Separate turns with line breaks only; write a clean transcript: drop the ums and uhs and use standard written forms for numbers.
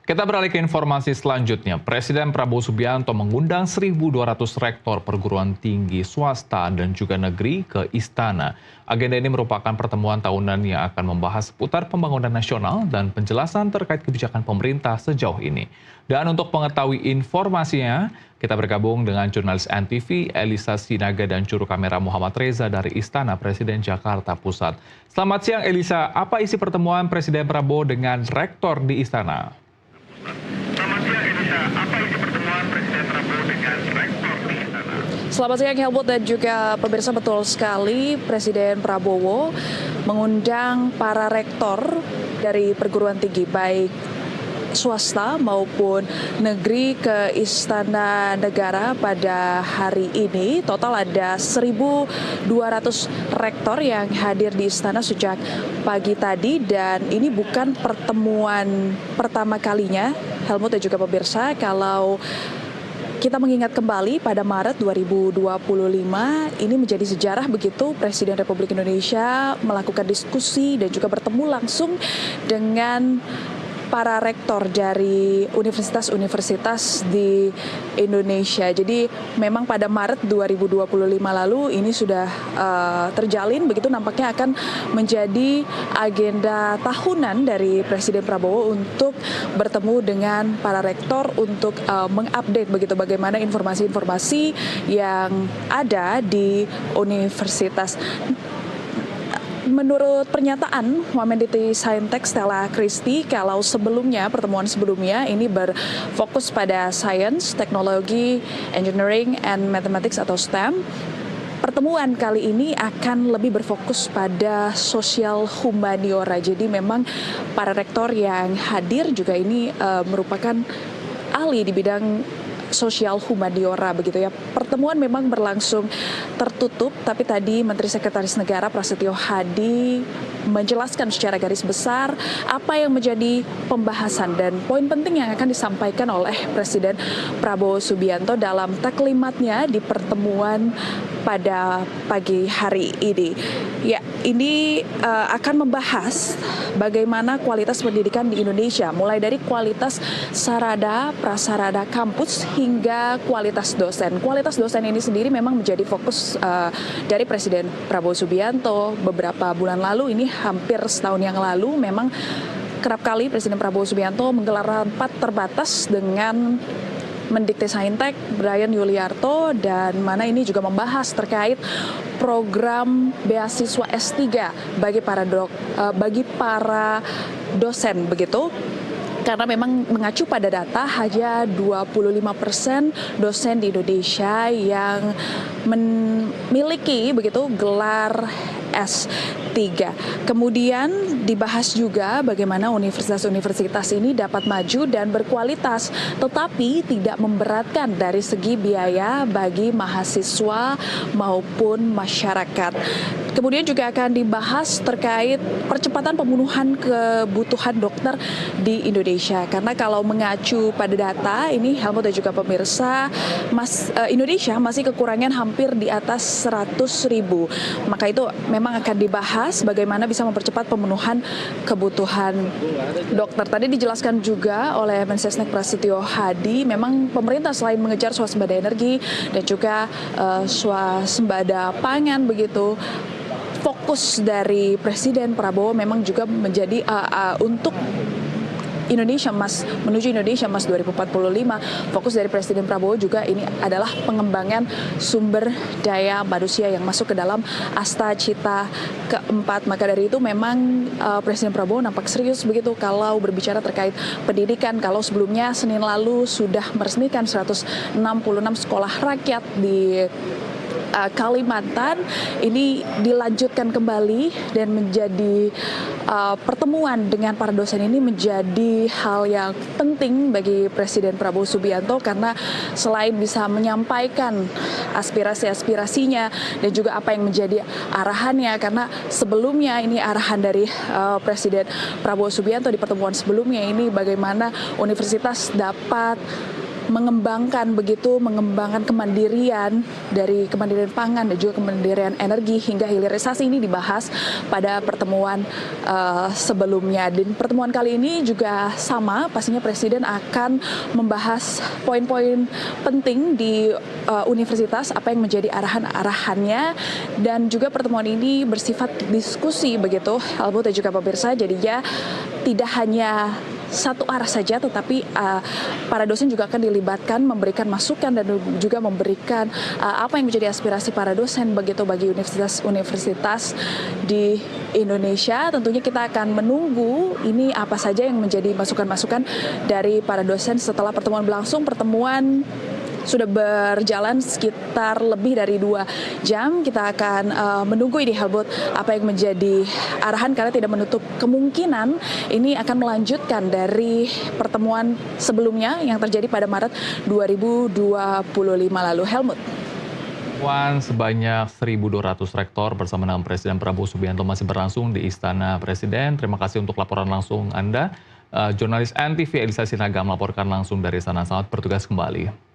Kita beralih ke informasi selanjutnya. Presiden Prabowo Subianto mengundang 1.200 rektor perguruan tinggi swasta dan juga negeri ke istana. Agenda ini merupakan pertemuan tahunan yang akan membahas seputar pembangunan nasional dan penjelasan terkait kebijakan pemerintah sejauh ini. Dan untuk mengetahui informasinya, kita bergabung dengan jurnalis NTV Elisa Sinaga dan juru kamera Muhammad Reza dari Istana Presiden Jakarta Pusat. Selamat siang Elisa, apa isi pertemuan Presiden Prabowo dengan rektor di istana?
Selamat siang Indonesia, apa isi pertemuan Presiden Prabowo dengan rektor di istana?
Selamat siang Helmut dan juga pemirsa, betul sekali Presiden Prabowo mengundang para rektor dari perguruan tinggi baik swasta maupun negeri ke Istana Negara pada hari ini. Total ada 1.200 rektor yang hadir di istana sejak pagi tadi, dan ini bukan pertemuan pertama kalinya Helmut dan juga pemirsa. Kalau kita mengingat kembali pada Maret 2025, ini menjadi sejarah begitu Presiden Republik Indonesia melakukan diskusi dan juga bertemu langsung dengan para rektor dari universitas-universitas di Indonesia. Jadi memang pada Maret 2025 lalu ini sudah terjalin begitu, nampaknya akan menjadi agenda tahunan dari Presiden Prabowo untuk bertemu dengan para rektor untuk mengupdate begitu bagaimana informasi-informasi yang ada di universitas. Menurut pernyataan Wamenditi Saintek Stella Christy, kalau pertemuan sebelumnya ini berfokus pada Science, Teknologi, Engineering, and Mathematics atau STEM, pertemuan kali ini akan lebih berfokus pada sosial humaniora. Jadi memang para rektor yang hadir juga ini merupakan ahli di bidang sosial humaniora begitu ya. Pertemuan memang berlangsung tertutup, tapi tadi Menteri Sekretaris Negara Prasetyo Hadi menjelaskan secara garis besar apa yang menjadi pembahasan dan poin penting yang akan disampaikan oleh Presiden Prabowo Subianto dalam taklimatnya di pertemuan pada pagi hari ini. Ya, ini akan membahas bagaimana kualitas pendidikan di Indonesia, mulai dari kualitas sarana prasarana kampus hingga kualitas dosen. Kualitas dosen ini sendiri memang menjadi fokus dari Presiden Prabowo Subianto beberapa bulan lalu. Ini hampir setahun yang lalu memang kerap kali Presiden Prabowo Subianto menggelar rapat terbatas dengan Mendikti-Saintek Bryan Yuliarto, dan mana ini juga membahas terkait program beasiswa S3 bagi para dosen begitu. Karena memang mengacu pada data hanya 25% dosen di Indonesia yang memiliki begitu gelar S3. Kemudian dibahas juga bagaimana universitas-universitas ini dapat maju dan berkualitas, tetapi tidak memberatkan dari segi biaya bagi mahasiswa maupun masyarakat. Kemudian juga akan dibahas terkait percepatan pemenuhan kebutuhan dokter di Indonesia. Karena kalau mengacu pada data ini, Helmut dan juga pemirsa, Indonesia masih kekurangan hampir di atas 100.000. Maka itu memang akan dibahas bagaimana bisa mempercepat pemenuhan kebutuhan dokter. Tadi dijelaskan juga oleh Mensesnek Prasetyo Hadi, memang pemerintah selain mengejar swasembada energi dan juga swasembada pangan begitu, fokus dari Presiden Prabowo memang juga menjadi untuk menuju Indonesia Emas 2045. Fokus dari Presiden Prabowo juga ini adalah pengembangan sumber daya manusia yang masuk ke dalam Asta Cita keempat. Maka dari itu memang Presiden Prabowo nampak serius begitu kalau berbicara terkait pendidikan. Kalau sebelumnya Senin lalu sudah meresmikan 166 sekolah rakyat di Kalimantan, ini dilanjutkan kembali dan menjadi pertemuan dengan para dosen ini menjadi hal yang penting bagi Presiden Prabowo Subianto, karena selain bisa menyampaikan aspirasi-aspirasinya dan juga apa yang menjadi arahannya, karena sebelumnya ini arahan dari Presiden Prabowo Subianto di pertemuan sebelumnya ini bagaimana universitas dapat mengembangkan kemandirian dari kemandirian pangan dan juga kemandirian energi hingga hilirisasi ini dibahas pada pertemuan sebelumnya. Dan pertemuan kali ini juga sama, pastinya Presiden akan membahas poin-poin penting di universitas, apa yang menjadi arahan-arahannya, dan juga pertemuan ini bersifat diskusi begitu, Helmut dan juga pemirsa. Jadinya tidak hanya satu arah saja, tetapi para dosen juga akan dilibatkan, memberikan masukan dan juga memberikan apa yang menjadi aspirasi para dosen begitu bagi universitas-universitas di Indonesia. Tentunya kita akan menunggu ini apa saja yang menjadi masukan-masukan dari para dosen setelah pertemuan berlangsung. Pertemuan sudah berjalan sekitar lebih dari 2 jam. Kita akan menunggu ini, Helmut, apa yang menjadi arahan, karena tidak menutup kemungkinan ini akan melanjutkan dari pertemuan sebelumnya yang terjadi pada Maret 2025 lalu. Helmut.
Sebanyak 1.200 rektor bersama dengan Presiden Prabowo Subianto masih berlangsung di Istana Presiden. Terima kasih untuk laporan langsung Anda. Jurnalis NTV Elisa Sinaga melaporkan langsung dari sana. Selamat bertugas kembali.